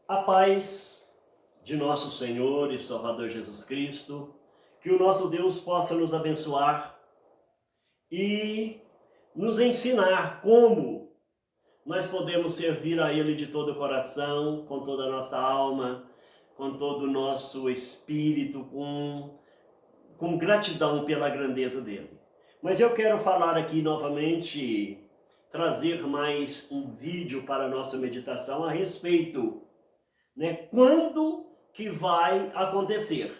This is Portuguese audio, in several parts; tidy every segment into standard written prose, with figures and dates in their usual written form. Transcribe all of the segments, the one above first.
A paz de nosso Senhor e Salvador Jesus Cristo, que o nosso Deus possa nos abençoar e nos ensinar como nós podemos servir a Ele de todo o coração, com toda a nossa alma, com todo o nosso espírito, com gratidão pela grandeza dEle. Mas eu quero falar aqui novamente, trazer mais um vídeo para a nossa meditação a respeito, quando que vai acontecer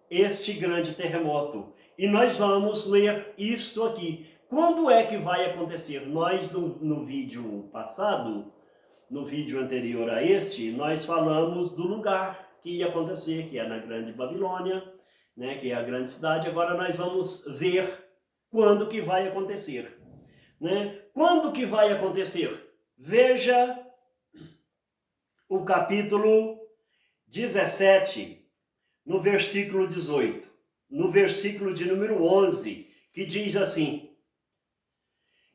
este grande terremoto. E nós vamos ler isto aqui. Quando é que vai acontecer? Nós, no vídeo passado, no vídeo anterior a este, nós falamos do lugar que ia acontecer, que é na Grande Babilônia, que é a grande cidade. Agora nós vamos ver quando que vai acontecer. Quando que vai acontecer? Veja o capítulo 17, no versículo 18, no versículo de número 11, que diz assim: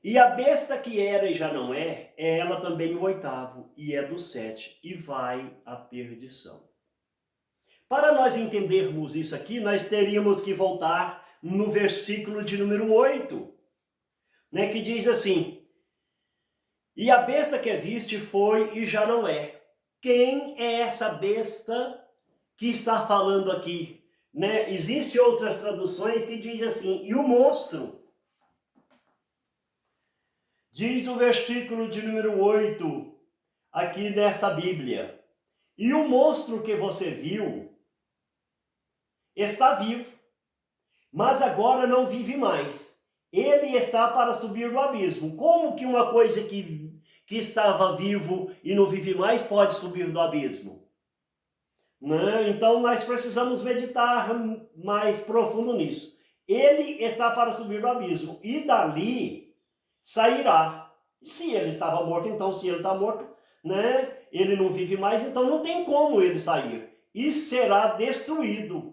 E a besta que era e já não é ela também o oitavo, e é do 7, e vai à perdição. Para nós entendermos isso aqui, nós teríamos que voltar no versículo de número 8, que diz assim: E a besta que viste foi e já não é. Quem é essa besta que está falando aqui? Existem outras traduções que dizem assim: e o monstro. Diz o versículo de número 8, aqui nessa Bíblia: E o monstro que você viu está vivo, mas agora não vive mais. Ele está para subir do abismo. Como que uma coisa que estava vivo e não vive mais pode subir do abismo? Então nós precisamos meditar mais profundo nisso. Ele está para subir do abismo e dali sairá. Se ele estava morto, então se ele está morto, ele não vive mais, então não tem como ele sair. E será destruído.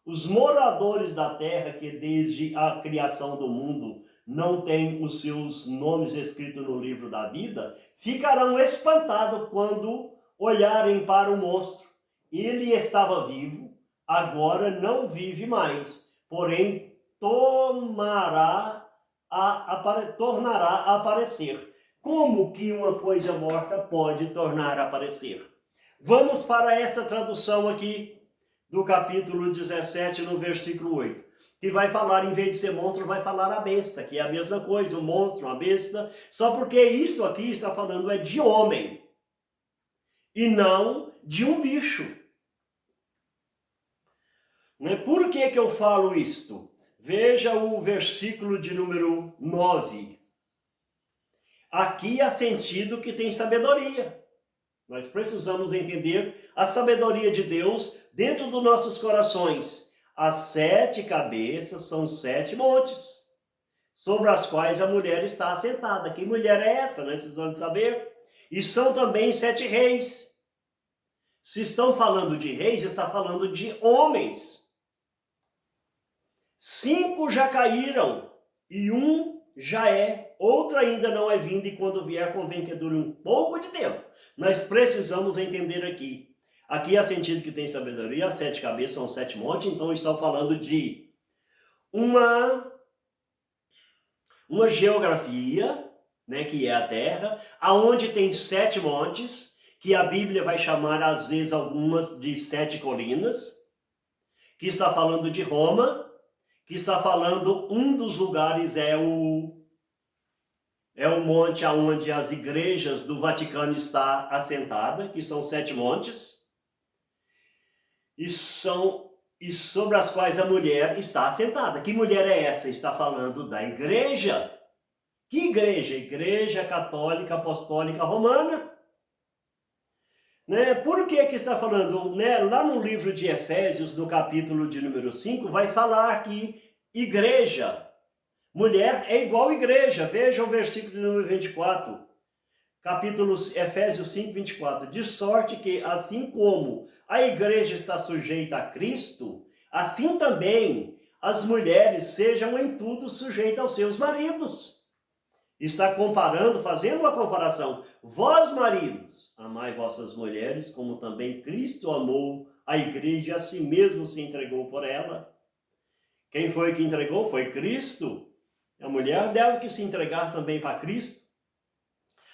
Os moradores da terra, que desde a criação do mundo não têm os seus nomes escritos no livro da vida, ficarão espantados quando olharem para o monstro. Ele estava vivo, agora não vive mais, porém tornará a aparecer. Como que uma coisa morta pode tornar a aparecer? Vamos para essa tradução aqui do capítulo 17, no versículo 8, que vai falar, em vez de ser monstro, vai falar a besta, que é a mesma coisa, um monstro, uma besta, só porque isso aqui está falando é de homem, e não de um bicho. Por que eu falo isto? Veja o versículo de número 9. Aqui há sentido que tem sabedoria. Nós precisamos entender a sabedoria de Deus dentro dos nossos corações. As 7 cabeças são 7 montes, sobre as quais a mulher está assentada. Que mulher é essa? Nós precisamos saber. E são também 7 reis. Se estão falando de reis, está falando de homens. 5 já caíram, e um já é, outro ainda não é vindo, e quando vier convém que dure um pouco de tempo. Nós precisamos entender aqui. Aqui há sentido que tem sabedoria, as 7 cabeças são 7 montes, então estão falando de uma geografia, que é a Terra, aonde tem 7 montes, que a Bíblia vai chamar às vezes algumas de 7 colinas, que está falando de Roma, que está falando, um dos lugares é o monte onde as igrejas do Vaticano estão assentadas, que são 7 montes, e sobre as quais a mulher está assentada. Que mulher é essa? Está falando da igreja. Que igreja? Igreja Católica Apostólica Romana. Por que está falando? Lá no livro de Efésios, no capítulo de número 5, vai falar que igreja, mulher é igual igreja. Veja o versículo de número 24, capítulo Efésios 5, 24. De sorte que, assim como a igreja está sujeita a Cristo, assim também as mulheres sejam em tudo sujeitas aos seus maridos. está comparando, fazendo uma comparação. Vós, maridos, amai vossas mulheres, como também Cristo amou a igreja e a si mesmo se entregou por ela. Quem foi que entregou? Foi Cristo. A mulher deve que se entregar também para Cristo.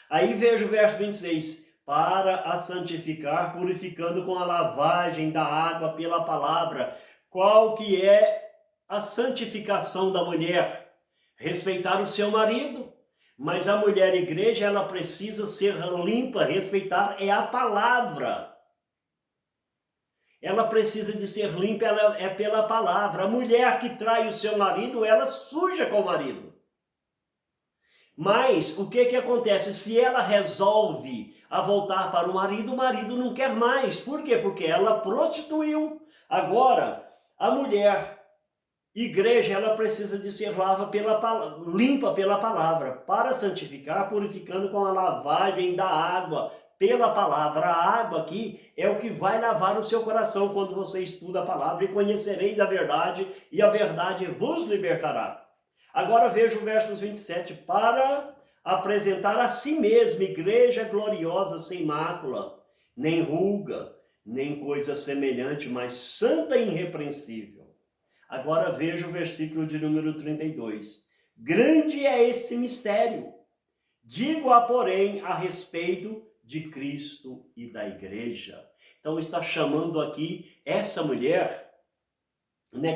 Aí veja o verso 26. Para a santificar, purificando com a lavagem da água pela palavra. Qual que é a santificação da mulher? Respeitar o seu marido. Mas a mulher igreja, ela precisa ser limpa, respeitar é a palavra. Ela precisa de ser limpa, ela é pela palavra. A mulher que trai o seu marido, ela suja com o marido. Mas o que acontece? Se ela resolve a voltar para o marido não quer mais. Por quê? Porque ela prostituiu. Agora, a mulher igreja, ela precisa de ser limpa pela palavra, para santificar, purificando com a lavagem da água, pela palavra. A água aqui é o que vai lavar o seu coração quando você estuda a palavra, e conhecereis a verdade, e a verdade vos libertará. Agora veja o versos 27, para apresentar a si mesmo igreja gloriosa, sem mácula, nem ruga, nem coisa semelhante, mas santa e irrepreensível. Agora veja o versículo de número 32. Grande é esse mistério. Digo-a, porém, a respeito de Cristo e da igreja. Então está chamando aqui essa mulher,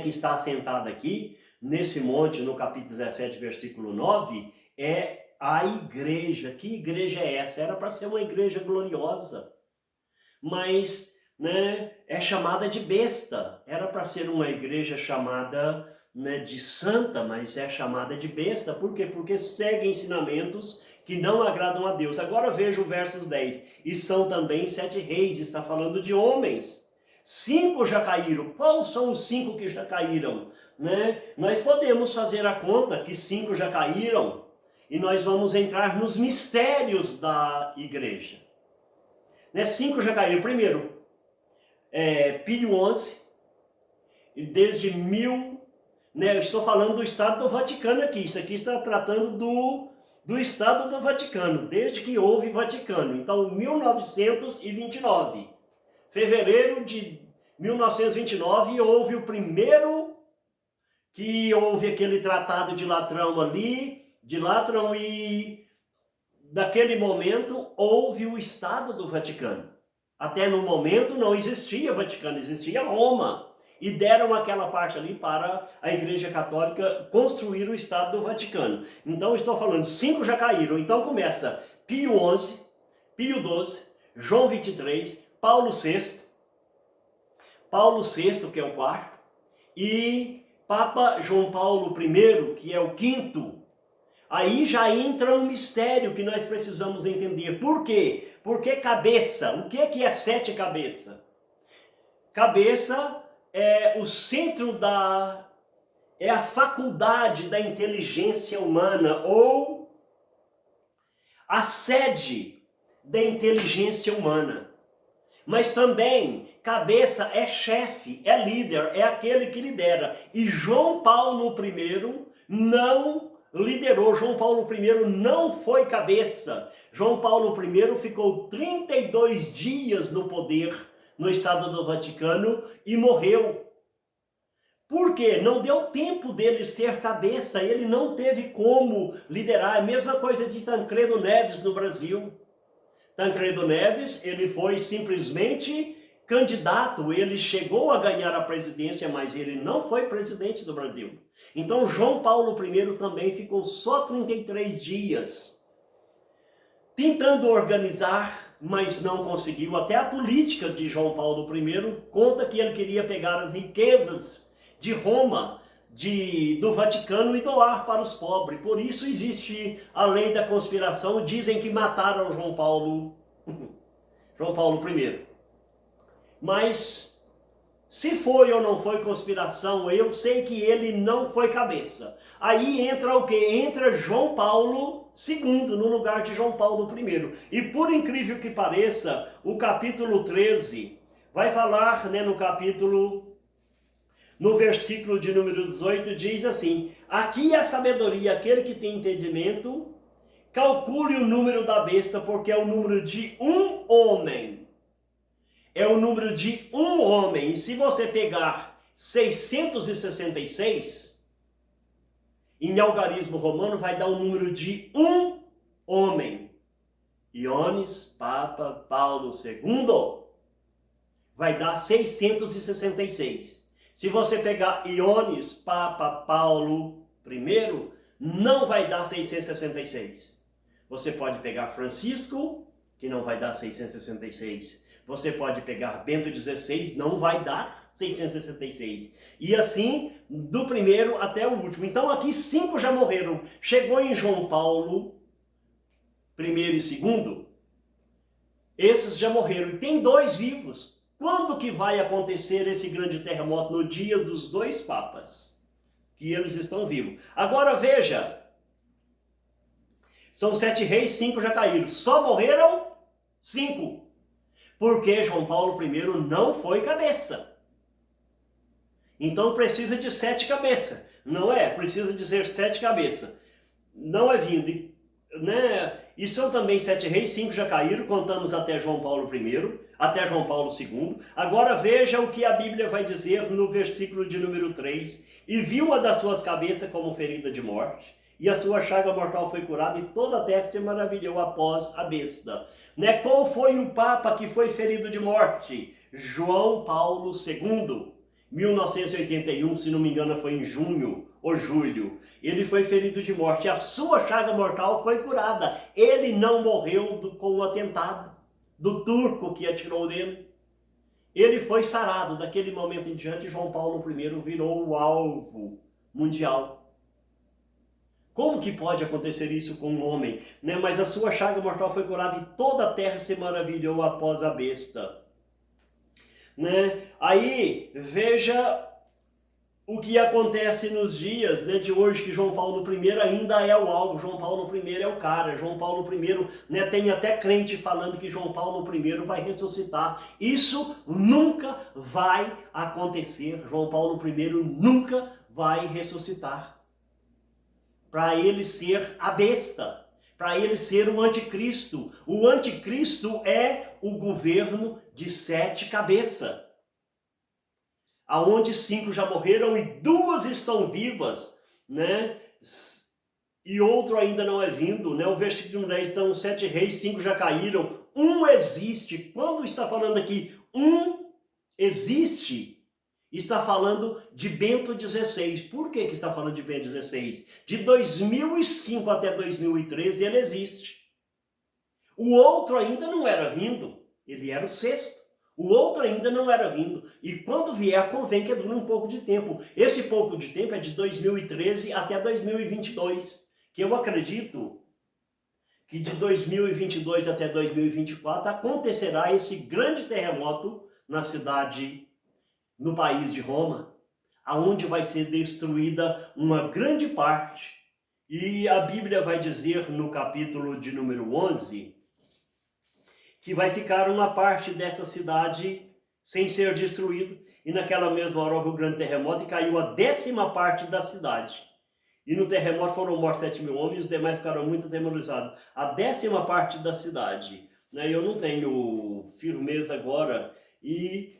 que está assentada aqui, nesse monte, no capítulo 17, versículo 9, é a igreja. Que igreja é essa? Era para ser uma igreja gloriosa, mas é chamada de besta. Era para ser uma igreja chamada de santa, mas é chamada de besta. Por quê? Porque segue ensinamentos que não agradam a Deus. Agora veja o versos 10. E são também 7 reis, está falando de homens. 5 já caíram. Quais são os 5 que já caíram? Nós podemos fazer a conta que 5 já caíram, e nós vamos entrar nos mistérios da igreja. 5 já caíram. Primeiro, Pio XI, desde eu estou falando do Estado do Vaticano aqui. Isso aqui está tratando do Estado do Vaticano, desde que houve Vaticano. Então, 1929, fevereiro de 1929, houve o primeiro, que houve aquele tratado de Latrão ali, e daquele momento houve o Estado do Vaticano. Até no momento não existia Vaticano, existia Roma. E deram aquela parte ali para a Igreja Católica construir o Estado do Vaticano. Então estou falando, 5 já caíram. Então começa Pio XI, Pio XII, João XXIII, Paulo VI, que é o quarto, e Papa João Paulo I, que é o quinto. Aí já entra um mistério que nós precisamos entender. Por quê? Porque cabeça. O que é 7 cabeças? Cabeça é o centro é a faculdade da inteligência humana, ou a sede da inteligência humana. Mas também, cabeça é chefe, é líder, é aquele que lidera. E João Paulo I não liderou. João Paulo I não foi cabeça. João Paulo I ficou 32 dias no poder, no Estado do Vaticano, e morreu. Por quê? Não deu tempo dele ser cabeça, ele não teve como liderar. A mesma coisa de Tancredo Neves no Brasil. Tancredo Neves, ele foi simplesmente candidato, ele chegou a ganhar a presidência, mas ele não foi presidente do Brasil. Então João Paulo I também ficou só 33 dias tentando organizar, mas não conseguiu. Até a política de João Paulo I conta que ele queria pegar as riquezas de Roma, do Vaticano, e doar para os pobres. Por isso existe a lei da conspiração. Dizem que mataram João Paulo I. Mas se foi ou não foi conspiração, eu sei que ele não foi cabeça. Aí entra o quê? Entra João Paulo II no lugar de João Paulo I. E por incrível que pareça, o capítulo 13 vai falar, no versículo de número 18, diz assim: aqui é a sabedoria, aquele que tem entendimento, calcule o número da besta, porque é o número de um homem. É o número de um homem. E se você pegar 666, em algarismo romano vai dar o número de um homem. Iones, Papa, Paulo II, vai dar 666. Se você pegar Iones, Papa, Paulo I, não vai dar 666. Você pode pegar Francisco, que não vai dar 666. Você pode pegar Bento XVI, não vai dar 666. E assim, do primeiro até o último. Então aqui 5 já morreram. Chegou em João Paulo I e II, esses já morreram. E tem 2 vivos. Quando que vai acontecer esse grande terremoto? No dia dos 2 papas, que eles estão vivos. Agora veja, são 7 reis, 5 já caíram. Só morreram 5. Porque João Paulo I não foi cabeça. Então precisa de 7 cabeças. Não é? Precisa de ser 7 cabeças. Não é vindo, né? E são também 7 reis, 5 já caíram, contamos até João Paulo I, até João Paulo II. Agora veja o que a Bíblia vai dizer no versículo de número 3. E viu uma das suas cabeças como ferida de morte, e a sua chaga mortal foi curada, e toda a terra se maravilhou após a besta. Né? Qual foi o Papa que foi ferido de morte? João Paulo II. 1981, se não me engano, foi em junho ou julho. Ele foi ferido de morte. A sua chaga mortal foi curada. Ele não morreu com o atentado do turco que atirou nele. Ele foi sarado. Daquele momento em diante, João Paulo I virou o alvo mundial. Como que pode acontecer isso com um homem? Né? Mas a sua chaga mortal foi curada e toda a terra se maravilhou após a besta. Né? Aí, veja o que acontece nos dias, né, de hoje, que João Paulo I ainda é o alvo, João Paulo I é o cara, João Paulo I, né, tem até crente falando que João Paulo I vai ressuscitar. Isso nunca vai acontecer, João Paulo I nunca vai ressuscitar. Para ele ser a besta, para ele ser o anticristo. O anticristo é o governo de 7 cabeças, aonde 5 já morreram e 2 estão vivas, né? E outro ainda não é vindo, né? O versículo 10, então 7 reis, 5 já caíram, um existe. Quando está falando aqui, um existe, está falando de Bento XVI. Por que está falando de Bento XVI? De 2005 até 2013 ele existe. O outro ainda não era vindo, ele era o 6º. O outro ainda não era vindo. E quando vier, convém que dure um pouco de tempo. Esse pouco de tempo é de 2013 até 2022. Que eu acredito que de 2022 até 2024 acontecerá esse grande terremoto na cidade, no país de Roma, aonde vai ser destruída uma grande parte. E a Bíblia vai dizer no capítulo de número 11, que vai ficar uma parte dessa cidade sem ser destruída. E naquela mesma hora houve um grande terremoto e caiu a 10ª parte da cidade. E no terremoto foram mortos 7.000 homens e os demais ficaram muito atemorizados. A 10ª parte da cidade. Né? Eu não tenho firmeza agora. E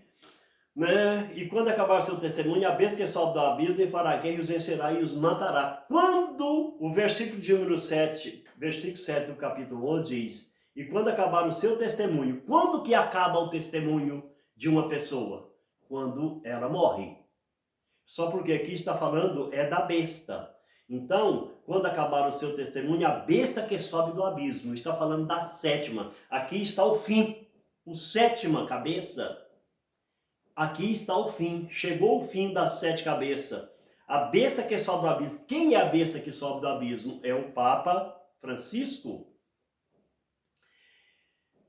quando acabar o seu testemunho, a besta que sobe do abismo e fará guerra e os vencerá e os matará. Quando o versículo de número 7, versículo 7 do capítulo 11 diz: e quando acabar o seu testemunho, quando que acaba o testemunho de uma pessoa? Quando ela morre. Só porque aqui está falando é da besta. Então, quando acabar o seu testemunho, a besta que sobe do abismo, está falando da 7ª. Aqui está o fim, o 7ª cabeça. Aqui está o fim, chegou o fim das 7 cabeças. A besta que sobe do abismo. Quem é a besta que sobe do abismo? É o Papa Francisco.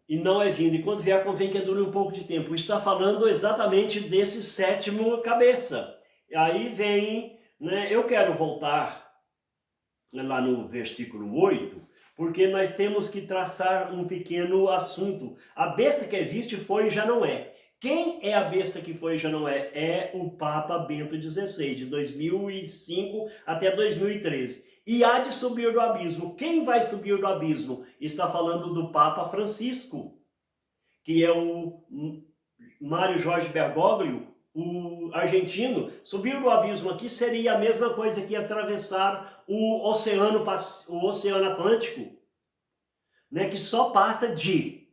E não é vindo. E quando vier, convém que dure um pouco de tempo. Está falando exatamente desse 7º cabeça. Aí vem, né? Eu quero voltar lá no versículo 8, porque nós temos que traçar um pequeno assunto. A besta que é vista foi e já não é. Quem é a besta que foi e já não é? É o Papa Bento XVI, de 2005 até 2013. E há de subir do abismo. Quem vai subir do abismo? Está falando do Papa Francisco, que é o Mário Jorge Bergoglio, o argentino. Subir do abismo aqui seria a mesma coisa que atravessar o Oceano Atlântico, né, que só passa de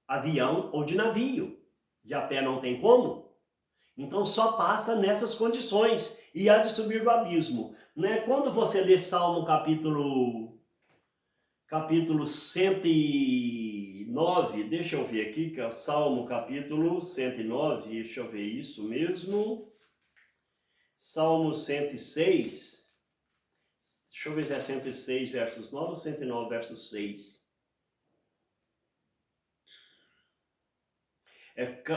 avião ou de navio. De a pé não tem como. Então só passa nessas condições e há de subir do abismo. Né? Quando você lê Salmo capítulo 109, deixa eu ver aqui, que é o Salmo capítulo 109, deixa eu ver isso mesmo. Salmo 106, deixa eu ver se é 106 versos 9 ou 109 versos 6.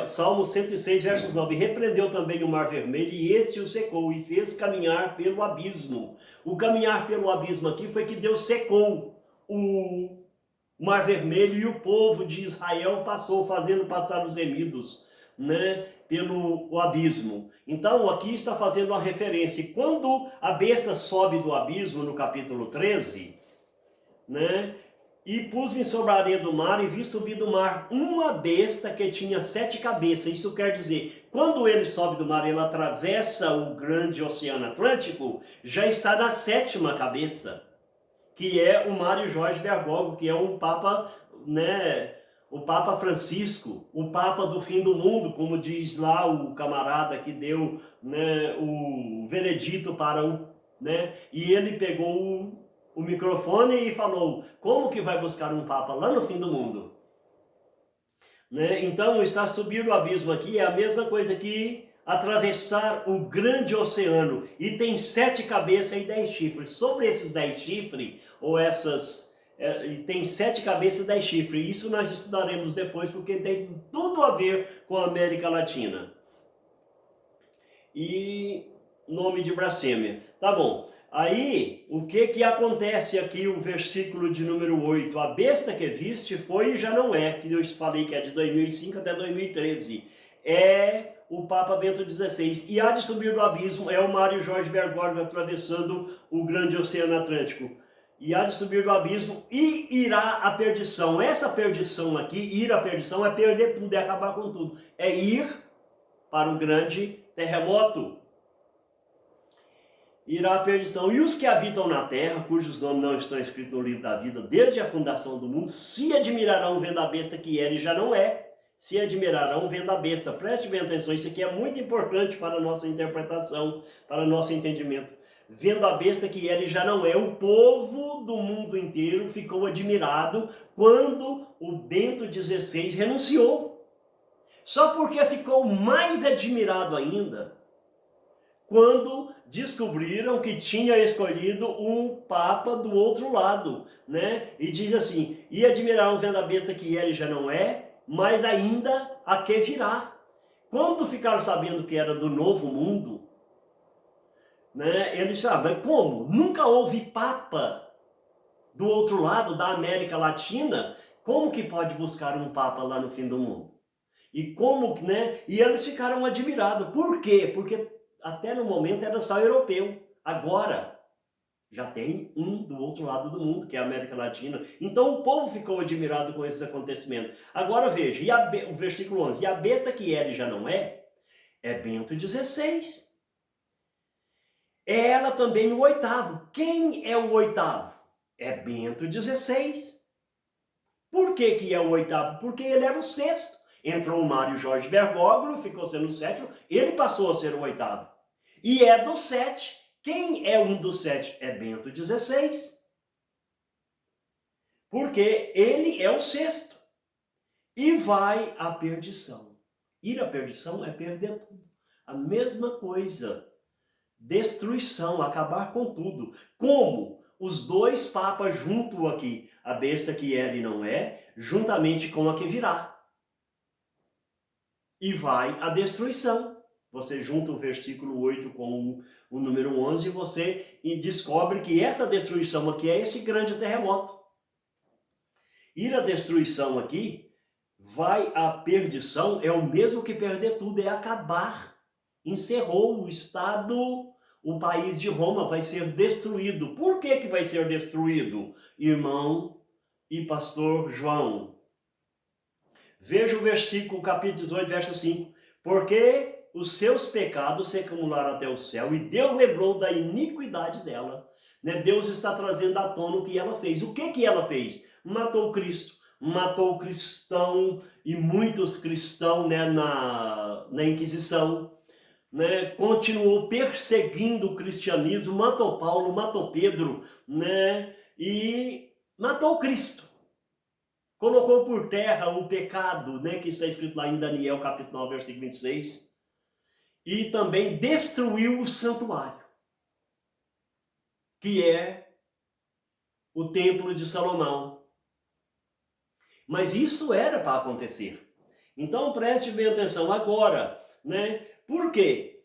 Salmo 106, versos 9. Repreendeu também o mar vermelho, e este o secou, e fez caminhar pelo abismo. O caminhar pelo abismo aqui foi que Deus secou o mar vermelho, e o povo de Israel passou, fazendo passar os remidos, né, pelo abismo. Então aqui está fazendo uma referência. Quando a besta sobe do abismo, no capítulo 13, né, e pus-me sobre a areia do mar e vi subir do mar uma besta que tinha 7 cabeças. Isso quer dizer, quando ele sobe do mar, ele atravessa o grande oceano Atlântico, já está na 7ª cabeça, que é o Mário Jorge Bergoglio, que é o Papa, né, o Papa Francisco, o Papa do fim do mundo, como diz lá o camarada que deu, né, o veredito para o, né, e ele pegou o microfone e falou, como que vai buscar um Papa lá no fim do mundo? Né? Então, está subir do abismo aqui é a mesma coisa que atravessar o grande oceano, e tem 7 cabeças e 10 chifres. Sobre esses 10 chifres, tem 7 cabeças e 10 chifres. Isso nós estudaremos depois, porque tem tudo a ver com a América Latina. E nome de Brasília. Tá bom. Aí, o que acontece aqui, o versículo de número 8? A besta que viste foi e já não é, que eu falei que é de 2005 até 2013. É o Papa Bento XVI. E há de subir do abismo, é o Mário Jorge Bergoglio atravessando o grande oceano Atlântico. E há de subir do abismo e irá à perdição. Essa perdição aqui, ir à perdição, é perder tudo, é acabar com tudo. É ir para o grande terremoto. Irá à perdição. E os que habitam na terra, cujos nomes não estão escritos no livro da vida, desde a fundação do mundo, se admirarão vendo a besta que era e já não é. Se admirarão vendo a besta. Preste bem atenção, isso aqui é muito importante para a nossa interpretação, para o nosso entendimento. Vendo a besta que era e já não é. O povo do mundo inteiro ficou admirado quando o Bento XVI renunciou. Só porque ficou mais admirado ainda quando descobriram que tinha escolhido um papa do outro lado, né? E diz assim, e admiraram vendo a besta que era e já não é, mas ainda a que virá. Quando ficaram sabendo que era do novo mundo, né, eles falaram, mas como? Nunca houve papa do outro lado da América Latina, como que pode buscar um papa lá no fim do mundo? E como, né? E eles ficaram admirados. Por quê? Porque até no momento era só europeu. Agora já tem um do outro lado do mundo, que é a América Latina. Então o povo ficou admirado com esses acontecimentos. Agora veja, o versículo 11. E a besta que era e já não é Bento XVI. É ela também o 8º. Quem é o 8º? É Bento XVI. Por que é o 8º? Porque ele era o 6º. Entrou o Mário Jorge Bergoglio, ficou sendo o 7º, ele passou a ser o 8º. E é do 7. Quem é um dos 7? É Bento XVI. Porque ele é o 6º. E vai à perdição. Ir à perdição é perder tudo. A mesma coisa. Destruição, acabar com tudo. Como os 2 papas junto aqui, a besta que era e não é, juntamente com a que virá. E vai à destruição. Você junta o versículo 8 com o número 11 e você descobre que essa destruição aqui é esse grande terremoto. Ir à destruição aqui vai à perdição é o mesmo que perder tudo, é acabar. Encerrou o Estado, o país de Roma vai ser destruído. Por que vai ser destruído, irmão e pastor João? Veja o versículo, capítulo 18, verso 5. Porque os seus pecados se acumularam até o céu e Deus lembrou da iniquidade dela. Né? Deus está trazendo à tona o que ela fez. O que ela fez? Matou Cristo, matou o cristão e muitos cristãos, né, na Inquisição. Né? Continuou perseguindo o cristianismo, matou Paulo, matou Pedro, né? E matou Cristo. Colocou por terra o pecado, né, que está escrito lá em Daniel, capítulo 9, versículo 26. E também destruiu o santuário, que é o templo de Salomão. Mas isso era para acontecer. Então preste bem atenção agora, né? Por quê?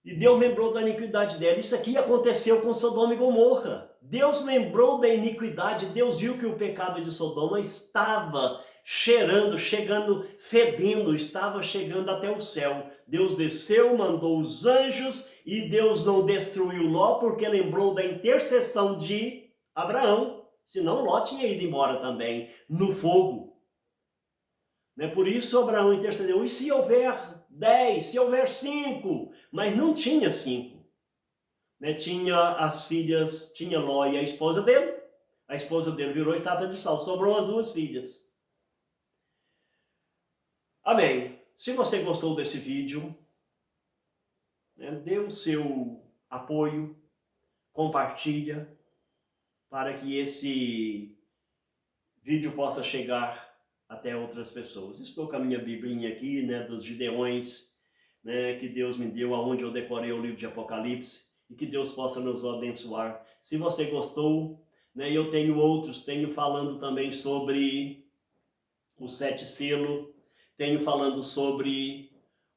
E Deus lembrou da iniquidade dela. Isso aqui aconteceu com Sodoma e Gomorra. Deus lembrou da iniquidade, Deus viu que o pecado de Sodoma estava cheirando, chegando, fedendo, estava chegando até o céu. Deus desceu, mandou os anjos e Deus não destruiu Ló porque lembrou da intercessão de Abraão. Senão Ló tinha ido embora também, no fogo. Né? Por isso Abraão intercedeu. E se houver 10, se houver 5? Mas não tinha 5. Né? Tinha as filhas, tinha Ló e a esposa dele. A esposa dele virou estátua de sal. Sobrou as 2 filhas. Amém. Se você gostou desse vídeo, né, dê o seu apoio, compartilha, para que esse vídeo possa chegar até outras pessoas. Estou com a minha biblinha aqui, né, dos Gideões, né, que Deus me deu, aonde eu decorei o livro de Apocalipse, e que Deus possa nos abençoar. Se você gostou, né, eu tenho outros, tenho falando também sobre o 7 selo, tenho falando sobre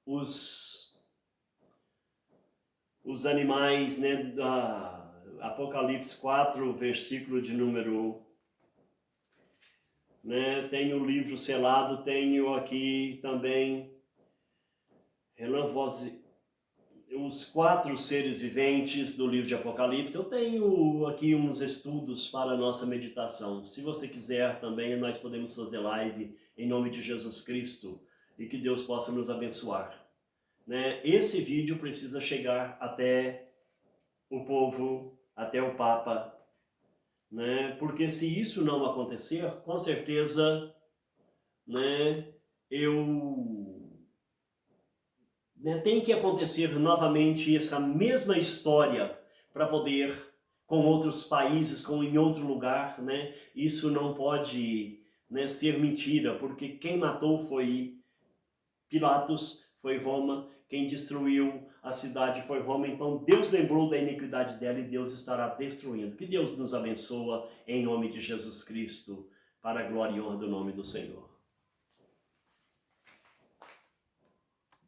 os animais, né, da Apocalipse 4, versículo de número 1. Né, tenho o livro selado, tenho aqui também os 4 seres viventes do livro de Apocalipse. Eu tenho aqui uns estudos para a nossa meditação. Se você quiser também, nós podemos fazer live em nome de Jesus Cristo e que Deus possa nos abençoar. Né? Esse vídeo precisa chegar até o povo, até o Papa, né? Porque se isso não acontecer, com certeza, né, tem que acontecer novamente essa mesma história para poder, com outros países, com em outro lugar, né? Isso não pode, né, ser mentira, porque quem matou foi Pilatos, foi Roma, quem destruiu a cidade foi Roma. Então Deus lembrou da iniquidade dela e Deus estará destruindo. Que Deus nos abençoe em nome de Jesus Cristo, para a glória e honra do nome do Senhor.